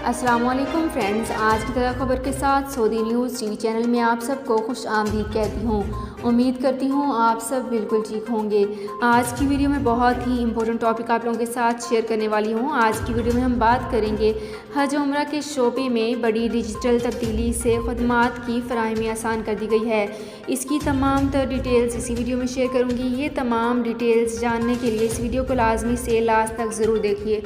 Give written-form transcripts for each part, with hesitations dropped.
السلام علیکم فرینڈز، آج کی طرح خبر کے ساتھ سعودی نیوز ٹی وی چینل میں آپ سب کو خوش آمدید کہتی ہوں۔ امید کرتی ہوں آپ سب بالکل ٹھیک ہوں گے۔ آج کی ویڈیو میں بہت ہی امپورٹنٹ ٹاپک آپ لوگوں کے ساتھ شیئر کرنے والی ہوں۔ آج کی ویڈیو میں ہم بات کریں گے حج و عمرہ کے شعبے میں بڑی ڈیجیٹل تبدیلی سے خدمات کی فراہمی آسان کر دی گئی ہے۔ اس کی تمام تر ڈیٹیلز اسی ویڈیو میں شیئر کروں گی۔ یہ تمام ڈیٹیلز جاننے کے لیے اس ویڈیو کو لازمی سے لاسٹ تک ضرور دیکھیے۔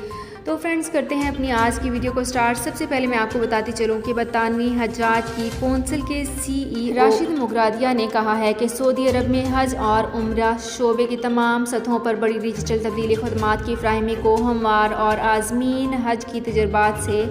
تو فرینڈز کرتے ہیں اپنی آج کی ویڈیو کو سٹارٹ۔ سب سے پہلے میں آپ کو بتاتی چلوں کہ برطانوی حجاج کی کونسل کے CEO راشد موغرادیہ نے کہا ہے کہ سعودی عرب میں حج اور عمرہ شعبے کی تمام سطحوں پر بڑی ڈیجیٹل تبدیلی خدمات کی فراہمی کو ہموار اور عازمین حج کی تجربات سے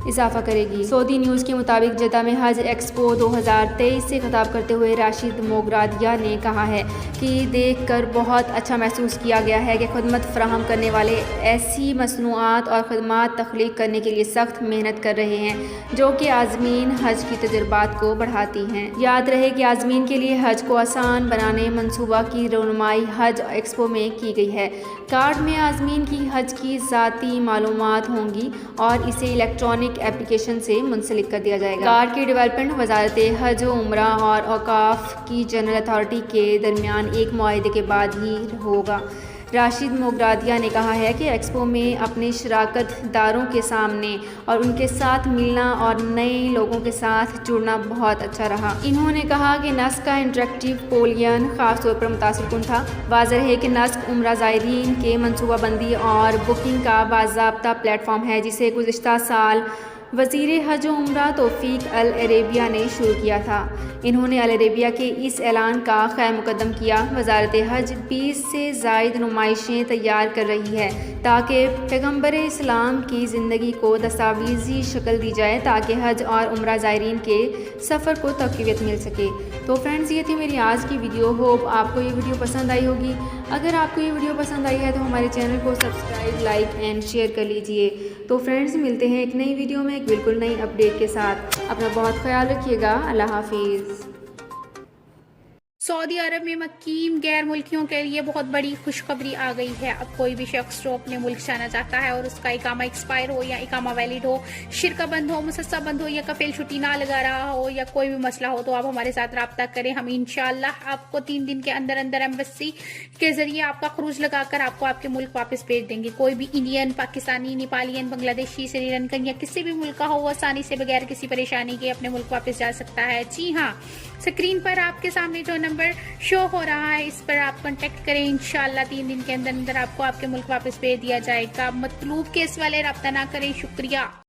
اضافہ کرے گی۔ سعودی نیوز کے مطابق جدہ میں حج ایکسپو 2023 سے خطاب کرتے ہوئے راشد موغرادیہ نے کہا ہے کہ دیکھ کر بہت اچھا محسوس کیا گیا ہے کہ خدمت فراہم کرنے والے ایسی مصنوعات اور خدمات تخلیق کرنے کے لیے سخت محنت کر رہے ہیں جو کہ عازمین حج کی تجربات کو بڑھاتی ہیں۔ یاد رہے کہ عازمین کے لیے حج کو آسان بنانے منصوبہ کی رونمائی حج ایکسپو میں کی گئی ہے۔ کارڈ میں عازمین کی حج کی ذاتی معلومات ہوں گی اور اسے الیکٹرانک ایپلیکیشن سے منسلک کر دیا جائے گا۔ کارڈ کی ڈیولپمنٹ وزارت حج و عمرہ اور اوقاف کی جنرل اتھارٹی کے درمیان ایک معاہدے کے بعد ہی ہوگا۔ راشد موغرادیہ نے کہا ہے کہ ایکسپو میں اپنے شراکت داروں کے سامنے اور ان کے ساتھ ملنا اور نئے لوگوں کے ساتھ جڑنا بہت اچھا رہا۔ انہوں نے کہا کہ نسق کا انٹریکٹیو پویلین خاص طور پر متاثر کن تھا۔ واضح ہے کہ نسق عمرہ زائرین کے منصوبہ بندی اور بکنگ کا باضابطہ پلیٹ فارم ہے جسے گزشتہ سال وزیر حج و عمرہ توفیق العربیہ نے شروع کیا تھا۔ انہوں نے العربیہ کے اس اعلان کا خیر مقدم کیا۔ وزارت حج 20 سے زائد نمائشیں تیار کر رہی ہے تاکہ پیغمبر اسلام کی زندگی کو دستاویزی شکل دی جائے تاکہ حج اور عمرہ زائرین کے سفر کو تقویت مل سکے۔ تو فرینڈز یہ تھی میری آج کی ویڈیو۔ ہوپ آپ کو یہ ویڈیو پسند آئی ہوگی۔ اگر آپ کو یہ ویڈیو پسند آئی ہے تو ہمارے چینل کو سبسکرائب، لائک اینڈ شیئر کر لیجئے۔ تو فرینڈز ملتے ہیں ایک نئی ویڈیو میں ایک بالکل نئی اپڈیٹ کے ساتھ۔ اپنا بہت خیال رکھیے گا۔ اللہ حافظ۔ سعودی عرب میں مقیم غیر ملکیوں کے لیے بہت بڑی خوشخبری آ گئی ہے۔ اب کوئی بھی شخص جو اپنے ملک جانا چاہتا ہے اور اس کا اقامہ ایکسپائر ہو یا اقامہ ویلڈ ہو، شرکہ بند ہو، مسسہ بند ہو یا کفیل چھٹی نہ لگا رہا ہو یا کوئی بھی مسئلہ ہو تو آپ ہمارے ساتھ رابطہ کریں۔ ہم انشاءاللہ آپ کو 3 دن کے اندر ایمبیسی کے ذریعے آپ کا خروج لگا کر آپ کو آپ کے ملک واپس بھیج دیں گے۔ کوئی بھی انڈین، پاکستانی، نیپالین، بنگلہ دیشی، سری لنکن یا کسی بھی ملک کا ہو وہ آسانی سے بغیر کسی پریشانی کے اپنے ملک واپس جا سکتا ہے۔ جی ہاں، اسکرین پر آپ کے سامنے جو نمبر شو ہو رہا ہے اس پر آپ کانٹیکٹ کریں۔ انشاءاللہ 3 دن کے اندر آپ کو آپ کے ملک واپس بھیج دیا جائے گا۔ مطلوب کیس والے رابطہ نہ کریں۔ شکریہ۔